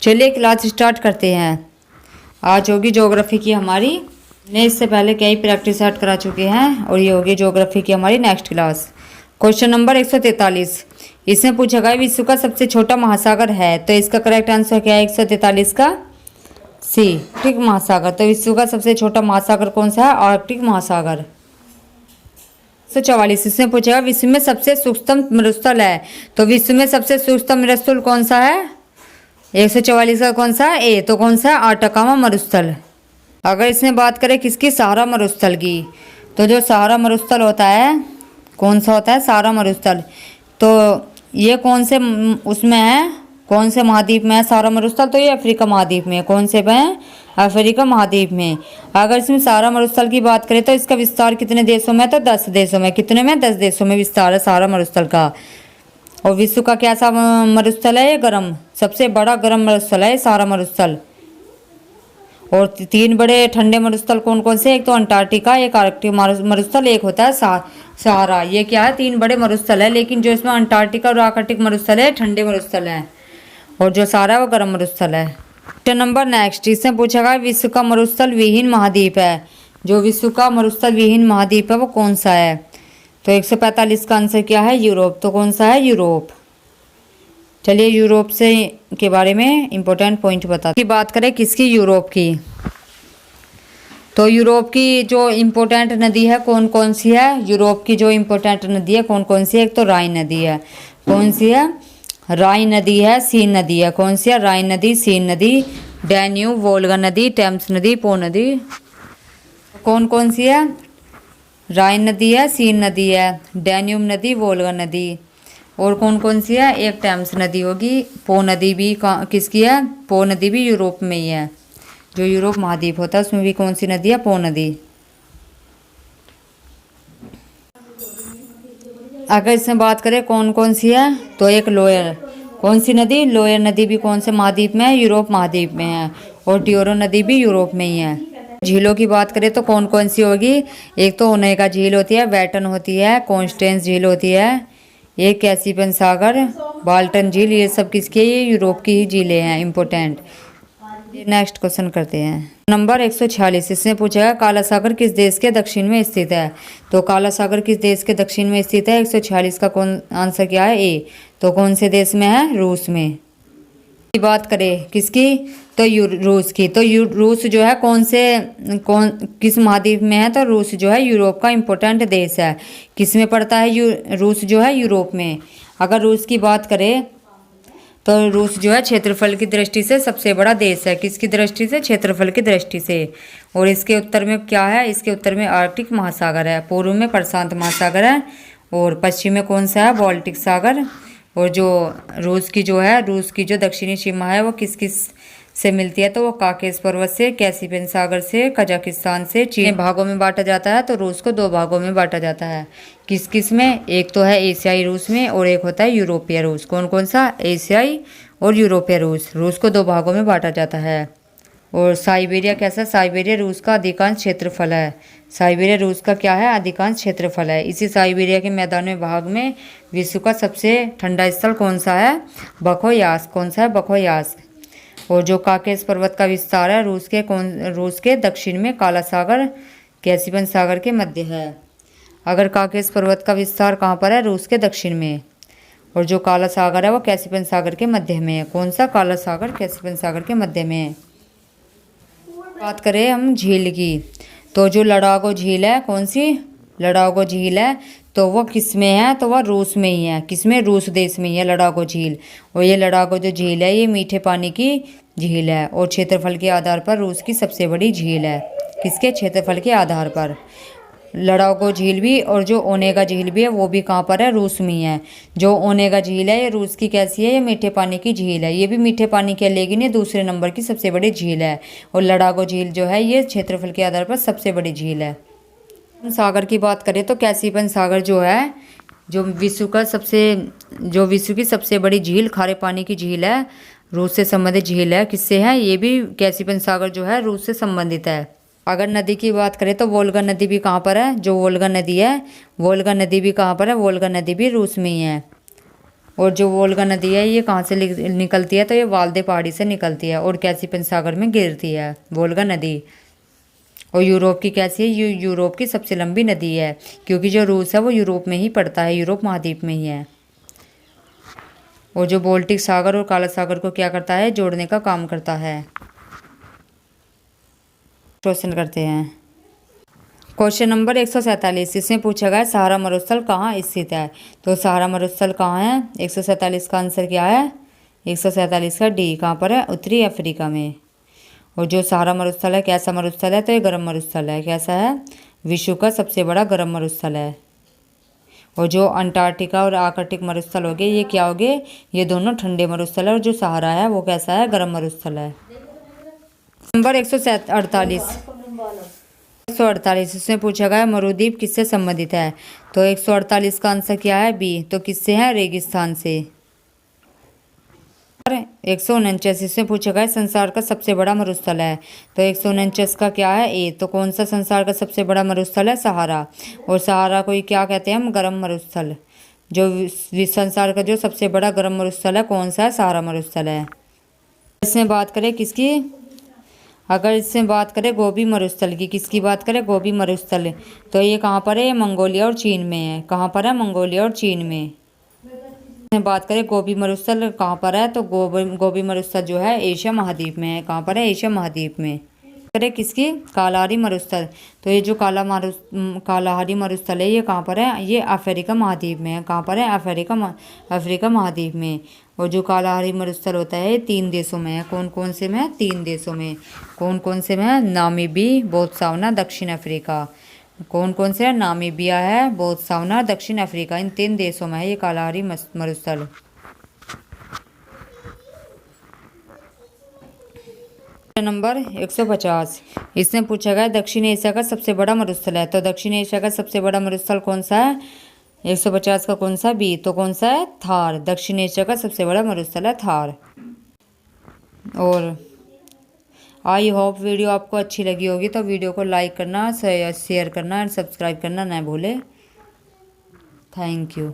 चलिए class start करते हैं। आज होगी ज्योग्राफी की हमारी। ने इससे पहले कई प्रैक्टिस स्टार्ट करा चुके हैं और ये होगी ज्योग्राफी की हमारी नेक्स्ट क्लास। Question number 143। इसमें पूछा गया विश्व का सबसे छोटा महासागर है, तो इसका करेक्ट आंसर क्या है 143 का? सी, आर्कटिक महासागर। तो विश्व का सबसे छोटा महासागर कौन सा है? आर्कटिक महासागर। 144। इसमें पूछा गया विश्व में सबसे सूक्ष्म मरुस्थल है, तो विश्व में सबसे सूक्ष्म मरुस्थल कौन सा है? 144 का कौन सा है? ए। तो कौन सा है? आटाकामा मरुस्थल। अगर इसमें बात करें किसकी? सहारा मरुस्थल की, तो जो सहारा मरुस्थल होता है कौन सा होता है? सहारा मरुस्थल। तो ये कौन से उसमें है? कौन से महाद्वीप में है सहारा मरुस्थल? तो ये अफ्रीका महाद्वीप में। कौन से में है? अफ्रीका महाद्वीप में। अगर इसमें सहारा मरुस्थल की बात करें तो इसका विस्तार कितने देशों में? तो 10 देशों में। कितने में? 10 देशों में विस्तार है सहारा मरुस्थल का। और विश्व का कैसा मरुस्थल है? ये गर्म, सबसे बड़ा गर्म मरुस्थल है सहारा मरुस्थल। और 3 बड़े ठंडे मरुस्थल कौन कौन से? एक तो अंटार्कटिका, एक आर्कटिक मरुस्थल, एक होता है सहारा। ये क्या है? 3 बड़े मरुस्थल है, लेकिन जो इसमें अंटार्कटिका और आर्कटिक मरुस्थल है ठंडे मरुस्थल है, और जो सहारा है वो गर्म मरुस्थल है। Question number next. इसमें पूछा गया विश्व का मरुस्थल विहीन महाद्वीप है, जो विश्व का मरुस्थल विहीन महाद्वीप है वो कौन सा है? तो 145 का आंसर क्या है? यूरोप। तो कौन सा है? यूरोप। चलिए यूरोप से के बारे में इंपॉर्टेंट पॉइंट बताते हैं। बात करें किसकी? यूरोप की। तो यूरोप की जो इम्पोर्टेंट नदी है कौन कौन सी है? यूरोप की जो इम्पोर्टेंट नदी है कौन कौन सी है? एक तो राइन नदी है। कौन सी है? राइन नदी है, सीन नदी है। कौन सी है? राइन नदी, सीन नदी, डैन्यूब, वोल्गा नदी, टेम्स नदी, पो नदी। कौन कौन सी है? राइन नदी है, सीन नदी है, डैन्यूब नदी, वोल्गा नदी, और कौन कौन सी है? एक टेम्स नदी होगी। पो नदी भी किसकी है? पो नदी भी यूरोप में ही है। जो यूरोप महाद्वीप होता है उसमें भी कौन सी नदी है? पो नदी। अगर इसमें बात करें कौन कौन सी है, तो एक लोयर। कौन सी नदी? लोयर नदी भी कौन से महाद्वीप में है? यूरोप महाद्वीप में है। और टियोरो नदी भी यूरोप में ही है। झीलों की बात करें तो कौन कौन सी होगी? एक तो ओनेगा झील होती है, बैटन होती है, कॉन्स्टेंस झील होती है, एक कैसिपियन सागर, बाल्टन झील। ये सब किसकी है? ये यूरोप की ही झीलें हैं इम्पोर्टेंट। नेक्स्ट क्वेश्चन करते हैं। नंबर 146। इसमें पूछा है काला सागर किस देश के दक्षिण में स्थित है? तो काला सागर किस देश के दक्षिण में स्थित है? 146 का कौन आंसर क्या है? ए। तो कौन से देश में है? रूस में। की बात करें किसकी? तो रूस की। तो रूस जो है कौन किस महाद्वीप में है? तो रूस जो है यूरोप का इम्पोर्टेंट देश है। किस में पड़ता है रूस जो है? यूरोप में। अगर रूस की बात करें तो रूस जो है क्षेत्रफल की दृष्टि से सबसे बड़ा देश है। किसकी दृष्टि से? क्षेत्रफल की दृष्टि से। और इसके उत्तर में क्या है? इसके उत्तर में आर्कटिक महासागर है, पूर्व में प्रशांत महासागर है, और पश्चिम में कौन सा है? बाल्टिक सागर। और जो रूस की जो दक्षिणी सीमा है वो किस किस से मिलती है? तो वो काकेश पर्वत से, कैसिपियन सागर से, कजाकिस्तान से। चीन भागों में बांटा जाता है, तो रूस को 2 भागों में बांटा जाता है। किस किस में? एक तो है एशियाई रूस में, और एक होता है यूरोपीय रूस। कौन कौन सा? एशियाई और यूरोपीय रूस। रूस को 2 भागों में बांटा जाता है। और साइबेरिया कैसा? साइबेरिया रूस का अधिकांश क्षेत्रफल है। साइबेरिया रूस का क्या है? अधिकांश क्षेत्रफल है। इसी साइबेरिया के मैदानी भाग में विश्व का सबसे ठंडा स्थल कौन सा है? बखोयास। कौन सा है? बखोयास। और जो काकेश पर्वत का विस्तार है रूस के दक्षिण में काला सागर, कैसिपियन सागर के मध्य है। अगर काकेश पर्वत का विस्तार कहाँ पर है? रूस के दक्षिण में। और जो काला सागर है वो कैसिपियन सागर के मध्य में है। कौन सा? काला सागर कैसिपियन सागर के मध्य में है। बात करें हम झील की, तो जो लडागो झील है, कौन सी? लडागो झील है, तो वो किस में है? तो वह रूस में ही है। किसमें? रूस देश में ही है लडागो झील। और ये लडागो जो झील है ये मीठे पानी की झील है, और क्षेत्रफल के आधार पर रूस की सबसे बड़ी झील है। किसके? क्षेत्रफल के आधार पर। लडागो झील भी और जो ओनेगा झील भी है वो भी कहाँ पर है? रूस में ही है। जो ओनेगा झील है ये रूस की कैसी है? ये मीठे पानी की झील है। ये भी मीठे पानी की है, लेकिन ये दूसरे नंबर की सबसे बड़ी झील है। और लडागो झील जो है ये क्षेत्रफल के आधार पर सबसे बड़ी झील है। सागर की बात करें तो कैसिपियन सागर जो है जो विश्व की सबसे बड़ी झील, खारे पानी की झील है, रूस से संबंधित झील है। किससे है? ये भी कैसिपियन सागर जो है रूस से संबंधित है। अगर नदी की बात करें तो वोल्गा नदी भी कहाँ पर है? जो वोल्गा नदी है, वोल्गा नदी भी कहाँ पर है? वोल्गा नदी भी रूस में ही है। और जो वोल्गा नदी है ये कहाँ से निकलती है, तो ये वाल्दे पहाड़ी से निकलती है और कैस्पियन सागर में गिरती है वोल्गा नदी। और यूरोप की कैसी है, यूरोप की सबसे लंबी नदी है, क्योंकि जो रूस है वो यूरोप में ही पड़ता है, यूरोप महाद्वीप में ही है। और जो बाल्टिक सागर और काला सागर को क्या करता है, जोड़ने का काम करता है। क्वेश्चन करते हैं। क्वेश्चन नंबर 147, इसमें पूछा गया सहारा मरुस्थल कहाँ स्थित है। तो सहारा मरुस्थल कहाँ है, 147 का आंसर क्या है, 147 का डी, कहाँ पर है, उत्तरी अफ्रीका में। और जो सहारा मरुस्थल है कैसा मरुस्थल है, तो ये गर्म मरुस्थल है। कैसा है, विश्व का सबसे बड़ा गर्म मरुस्थल है। और जो अंटार्कटिका और आर्कटिक मरुस्थल हो गए ये क्या हो गए, ये दोनों ठंडे मरुस्थल है। और जो सहारा है वो कैसा है, गर्म मरुस्थल है। नंबर 148 इसमें पूछा गया मरुद्वीप किससे संबंधित है। तो 148 का आंसर क्या है, बी, तो किससे है, रेगिस्तान से। 149 इसमें पूछा गया संसार का सबसे बड़ा मरुस्थल है। तो 149 का क्या है, ए, तो कौन सा संसार का सबसे बड़ा मरुस्थल है, सहारा। और सहारा को क्या कहते हैं हम, गर्म मरुस्थल। जो संसार का जो सबसे बड़ा गर्म मरुस्थल है कौन सा है, सहारा मरुस्थल है। इसमें बात करें किसकी, अगर इससे बात करें गोबी मरुस्थल की, किसकी बात करें, गोबी मरुस्थल, तो ये कहाँ पर है, ये मंगोलिया और चीन में है। कहाँ पर है, मंगोलिया और चीन में। बात करें गोबी मरुस्थल कहाँ पर है, तो गोबी मरुस्थल जो है एशिया महाद्वीप में है। कहाँ पर है, एशिया महाद्वीप में। करें किसकी, कालाहारी मरुस्थल, तो ये जो कालाहारी मरुस्थल है ये कहाँ पर है, ये अफ्रीका महाद्वीप में है। कहाँ पर है, अफ्रीका महाद्वीप में। और जो कालाहारी मरुस्थल होता है ये 3 देशों में है। कौन कौन से में है, 3 देशों में। कौन कौन से में है, नामीबी, बोत्सवाना, दक्षिण अफ्रीका। कौन कौन से है, नामीबिया है, बोत्सवाना, दक्षिण अफ्रीका, इन 3 देशों में है ये कालाहारी मरुस्थल। नंबर 150 इसमें पूछा गया दक्षिण एशिया का सबसे बड़ा मरुस्थल है। तो दक्षिण एशिया का सबसे बड़ा मरुस्थल कौन सा है, 150 का कौन सा, बी, तो कौन सा है, थार। दक्षिण एशिया का सबसे बड़ा मरुस्थल है थार। और आई होप वीडियो आपको अच्छी लगी होगी, तो वीडियो को लाइक करना, शेयर करना एंड सब्सक्राइब करना ना भूले। Thank you.